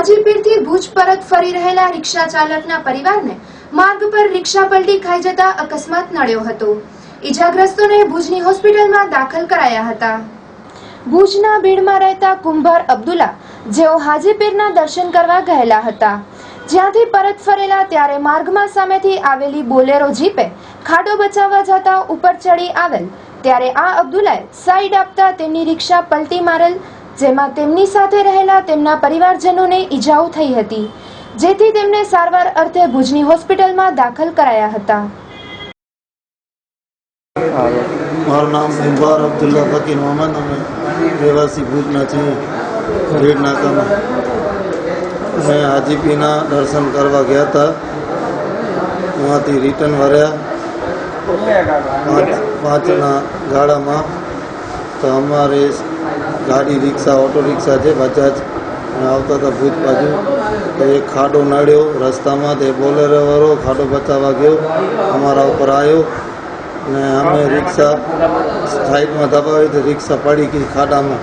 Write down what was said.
હાજીપીરથી ભુજ પરત ફરી રહેલા રિક્ષા ચાલકના પરિવારને માર્ગ પર રિક્ષા પલટી ખાઈ જતા અકસ્માત નડ્યો હતો। ઈજાગ્રસ્તોને ભુજની હોસ્પિટલમાં દાખલ કરાયા હતા। ભુજના ભીડમાં રહેતા કુંભાર અબ્દુલ્લા જેઓ હાજીપીરના દર્શન કરવા ગયેલા હતા, જ્યાંથી પરત ફરેલા ત્યારે માર્ગમાં સામેથી આવેલી બોલેરો જીપે ખાડો બચાવવા જતા ઉપર ચડી આવેલ ત્યારે આ અબ્દુલ્લાએ સાઈડ આપતા તેમની રિક્ષા પલટી મારેલ, જેમાં તેમની સાથે રહેલા તેમના પરિવારજનોને ઈજાઓ થઈ હતી, જેથી તેમને સારવાર અર્થે ભુજની હોસ્પિટલમાં દાખલ કરાયા હતા। મારું નામ કુંભાર અબ્દુલ્લા ફકીર મોહમ્મદ, અમે રહેવાસી ભુજના છીએ। ભીડ નાકામાં અમે હાજીપીના દર્શન કરવા ગયા હતા, ત્યાંથી રિટર્ન વર્યા પાંચના ગાડામાં, તો અમારે ગાડી રિક્ષા ઓટો રિક્ષા છે બજાજ આવતા હતા ભુજ બાજુ, તો એક ખાડો નડ્યો રસ્તામાં, તે બોલેરોવાળો ખાડો બચાવવા ગયો, અમારા ઉપર આવ્યો ને અમે રિક્ષા સાઈડમાં દબાવી તો રિક્ષા પડી ગઈ ખાડામાં।